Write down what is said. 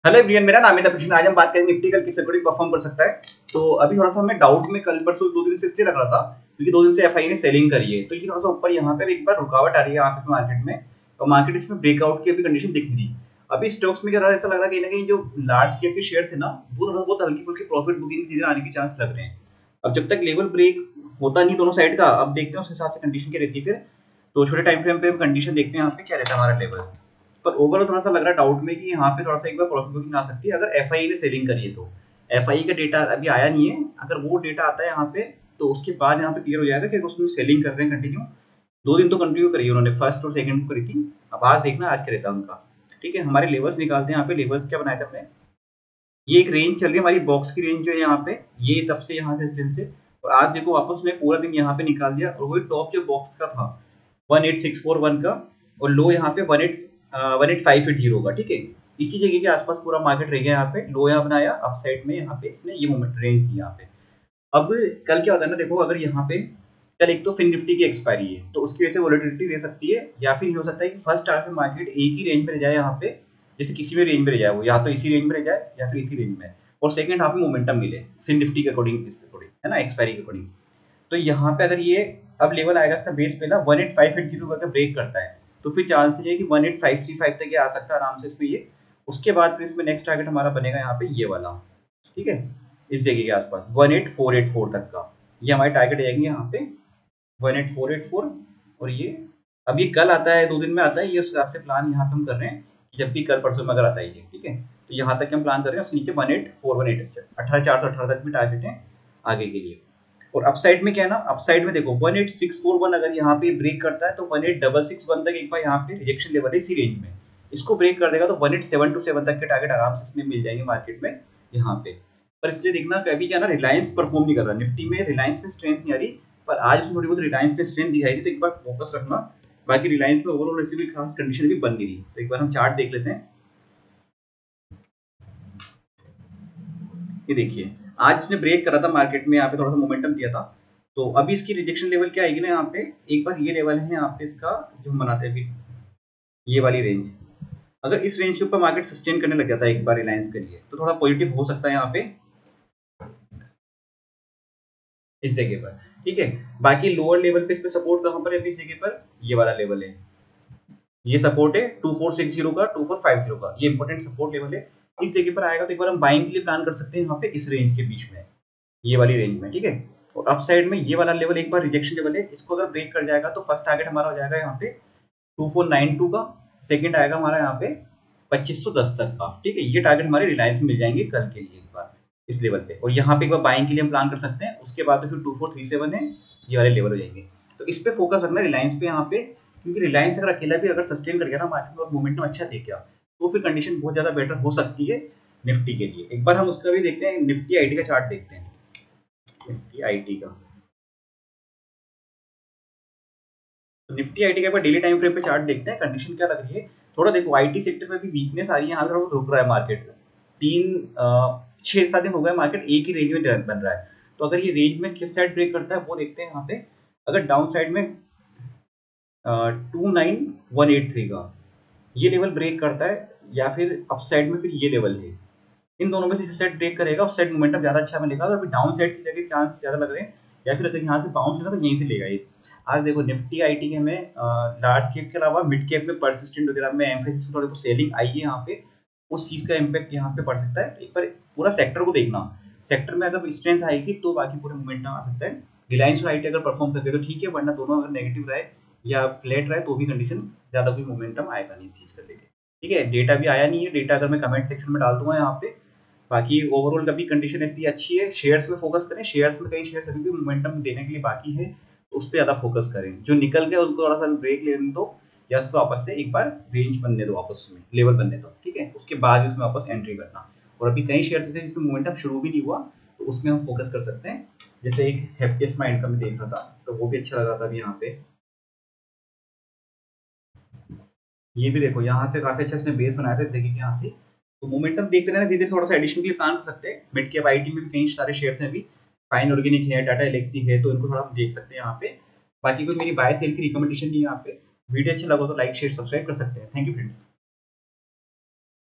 Hello everyone, मेरा नाम है तपस्वी। आज हम बात करेंगे निफ्टी कल किस अकॉर्डिंग परफॉर्म कर सकता है। तो अभी थोड़ा सा हमें डाउट में कल परसों 2 दिन से इसलिए लग रहा था क्योंकि 2 दिन से एफआई ने सेलिंग करी है, तो ये थोड़ा सा ऊपर यहाँ पे एक बार रुकावट आ रही है यहाँ पे मार्केट में, और मार्केट इसमें ब्रेकआउट की अभी कंडीशन दिख नहीं रही। अभी स्टॉक्स में क्या रहा है, ऐसा लग रहा है कहीं ना कहीं जो लार्ज कैप के शेयर्स है ना, वो थोड़ा बहुत हल्की फुल्की प्रॉफिट बुकिंग चीजें आने के चांस लग रहे हैं। अब जब तक लेवल ब्रेक होता नहीं दोनों साइड का, अब देखते हैं उस हिसाब से कंडीशन क्या रहती है फिर। तो छोटे टाइम फ्रेम पे कंडीशन देखते हैं यहाँ पे क्या रहता है हमारा लेवल। पर ओवरऑल थोड़ा सा लग रहा है डाउट में कि यहाँ पे थोड़ा सा एक बार प्रॉफिट बुकिंग आ सकती है अगर एफआई ने सेलिंग करी है तो। एफआई का डेटा अभी आया नहीं है, अगर वो डेटा आता है यहाँ पे तो उसके बाद यहाँ पे क्लियर हो जाएगा कि उसमें सेलिंग कर रहे हैं कंटिन्यू। 2 दिन तो कंटिन्यू करी है उन्होंने, फर्स्ट और सेकंड को करी थी। अब आज देखना आज क्या रहता है उनका। ठीक है, हमारे लेवल्स निकालते हैं यहाँ पे। लेवल्स क्या बनाए थे हमने, ये एक रेंज चल रही है हमारी बॉक्स की रेंज जो है यहाँ पे, ये तब से यहाँ से इस दिन से। और आज देखो वापस उसने पूरा दिन यहाँ पे निकाल दिया, और वही टॉप जो बॉक्स का था 18641 का, और लो यहाँ पे 18580 का। ठीक है, इसी जगह के आसपास पूरा मार्केट रह गया यहाँ पे। लो यहाँ बनाया अप साइड में, यहाँ पे इसने ये मूवमेंट रेंज दी यहाँ पे। अब कल क्या होता है ना, देखो अगर यहाँ पे कल एक तो फिन निफ्टी की एक्सपायरी है तो उसकी वजह से वोलेटिलिटी रह सकती है, या फिर ये हो सकता है कि फर्स्ट हाफ में मार्केट एक ही रेंज में रह जाए यहाँ पे, जैसे किसी भी रेंज में रह जाए, वो या तो इसी रेंज में रह जाए या फिर इसी रेंज में, और सेकंड हाफ में मोमेंटम मिले फिन निफ्टी के अकॉर्डिंग, इस अकॉर्डिंग है ना, एक्सपायरी के अकॉर्डिंग। तो यहाँ पे अगर ये अब लेवल आएगा इसका बेस पे ना 18580 करके ब्रेक करता है, तो फिर चांस है कि 18535 तक ये आ सकता है आराम से इसमें ये। उसके बाद फिर इसमें नेक्स्ट टारगेट हमारा बनेगा यहाँ पे ये वाला। ठीक है, इस जगह के आसपास 18484 तक का ये हमारे टारगेट जाएंगे यहाँ पे, 18484। और ये अब ये कल आता है 2 दिन में आता है, ये उस हिसाब से प्लान यहाँ पे हम कर रहे हैं कि जब भी कल परसों में अगर आता है ये। ठीक है, तो यहाँ तक हम प्लान कर रहे हैं, उसके नीचे 18418 18418 तक भी टारगेट है आगे के लिए। और अपसाइड में क्या है ना, अपसाइड में देखो 18641 अगर यहाँ पे ब्रेक करता है तो 18661 तक एक बार यहाँ पे रिजेक्शन लेवल है इसी रेंज में, इसको ब्रेक कर देगा तो 18727 तक के टारगेट आराम से इसमें मिल जाएंगे मार्केट में यहाँ पे। पर इसलिए देखना कभी क्या ना, रिलायंस परफॉर्म नहीं कर रहा, निफ्टी में रिलायंस में स्ट्रेंथ नहीं आ रही, पर आज उसमें थोड़ी बहुत रिलायंस ने स्ट्रेंथ दिखाई थी, तो एक बार फोकस रखना। बाकी रिलायंस में ओवरऑल ऐसी कोई खास कंडीशन भी बन नहीं रही, तो एक बार हम चार्ट देख लेते हैं। ये देखिए आज इसने ब्रेक करा था मार्केट में, यहाँ पे थोड़ा सा मोमेंटम दिया था। तो अभी इसकी रिजेक्शन लेवल क्या आएगी ना यहाँ पे, एक बार ये लेवल है यहाँ पे इसका जो हम बनाते हैं अभी, ये वाली रेंज। अगर इस रेंज के ऊपर मार्केट सस्टेन करने लग जाता है एक बार रिलायंस के लिए, तो थोड़ा पॉजिटिव हो सकता है यहाँ पे इस जगह पर। ठीक है, बाकी लोअर लेवल पे इस पे सपोर्ट कहाँ पर है, इस जगह पर ये वाला लेवल है, ये सपोर्ट है 2460 का 2450 का, ये इंपॉर्टेंट सपोर्ट लेवल है। इस जगह पर आएगा तो एक बार हम बाइंग के लिए प्लान कर सकते हैं यहाँ पे इस रेंज के बीच में, ये वाली रेंज में। ठीक है, और अप साइड में ये वाला लेवल एक बार रिजेक्शन लेवल है, इसको अगर ब्रेक कर जाएगा तो फर्स्ट टारगेट हमारा हो जाएगा यहाँ पे 2492 का, सेकंड आएगा हमारा यहाँ पे 2510 तक का। ठीक है, ये टारगेट हमारे रिलायंस में मिल जाएंगे कल के लिए एक बार इस लेवल पे, और यहाँ पे एक बार बाइंग के लिए हम प्लान कर सकते हैं। उसके बाद तो फिर 2437 है, ये वाले लेवल हो जाएंगे। तो इस पे फोकस रखना रिलायंस पे यहाँ पे, क्योंकि रिलायंस अगर अकेला भी अगर सस्टेन कर गया ना मार्केट में और मोमेंटम अच्छा देख गया, तो फिर कंडीशन बहुत ज्यादा बेटर हो सकती है निफ्टी के लिए। एक बार हम उसका भी देखते हैं, निफ्टी आईटी का चार्ट देखते हैं, निफ्टी आईटी का। तो निफ्टी आईटी के ऊपर डेली टाइम फ्रेम पे चार्ट देखते हैं, कंडीशन क्या लग रही है। थोड़ा देखो आईटी सेक्टर में भी वीकनेस आ रही है, यहाँ थोड़ा रुक रहा है मार्केट। 6-7 दिन हो गए मार्केट एक ही रेंज में बन रहा है। तो अगर ये रेंज में किस साइड ब्रेक करता है वो देखते हैं यहाँ पे। अगर डाउन साइड में 29183 का ये लेवल ब्रेक करता है, या फिर अप साइड में फिर ये लेवल है, इन दोनों में से जिस साइड ब्रेक करेगा उस साइड मोमेंटम ज्यादा अच्छा मिलेगा। तो अभी डाउन साइड की जगह चांस ज्यादा लग रहे हैं, या फिर अगर यहाँ से बाउंस होगा तो यहीं से लेगा ये। आज देखो निफ्टी आईटी के में लार्ज कैप के अलावा मिड कैप में परसिस्टेंट वगैरह में एम्फेसिस थोड़ी बहुत सेलिंग आई है यहाँ पे, उस चीज का इम्पैक्ट यहाँ पे पड़ सकता है। एक बार पूरा सेक्टर को देखना, सेक्टर में अगर स्ट्रेंथ आएगी तो बाकी पूरे मोमेंटम आ सकता है। रिलायंस और आईटी अगर परफॉर्म करते तो ठीक है, वरना दोनों अगर नेगेटिव रहे या फ्लैट रहे तो भी कंडीशन ज्यादा कोई मोमेंटम आएगा नहीं इस चीज का लेके। ठीक है, डेटा भी आया नहीं है, डेटा अगर मैं कमेंट सेक्शन में डाल दूंगा यहाँ पे। बाकी ओवरऑल कभी कंडीशन ऐसी अच्छी है, शेयर्स में फोकस करें, शेयर्स में कई शेयर्स अभी भी मोमेंटम देने के लिए बाकी है, तो उस पर ज्यादा फोकस करें। जो निकल गए उनको थोड़ा सा ब्रेक लेने दो, या उसको वापस से एक बार रेंज बनने दो, आपस में लेवल बनने दो। ठीक है, उसके बाद उसमें वापस एंट्री करना। और अभी कई शेयर्स ऐसे जिसमें मोमेंटम शुरू भी नहीं हुआ, तो उसमें हम फोकस कर सकते हैं। जैसे एक हैप्पीएस्ट माइंड का मैं देख रहा था, तो वो भी अच्छा लगा था अभी यहाँ पे। ये भी देखो यहाँ से काफी अच्छा इसने बेस बनाया था इस जगह के यहाँ से। तो मोमेंटम देखते रहना, धीरे धीरे थोड़ा सा एडिशन के लिए प्लान कर सकते हैं। मिड कैप आईटी में भी कई सारे शेयर्स हैं अभी, फाइन ऑर्गेनिक है, टाटा एलेक्सी है, तो इनको थोड़ा हम देख सकते हैं यहाँ पे। बाकी कोई मेरी बाय सेल की रिकमेंडेशन नहीं है यहाँ पे। वीडियो अच्छा लगा तो लाइक शेयर सब्सक्राइब कर सकते हैं। Thank you friends.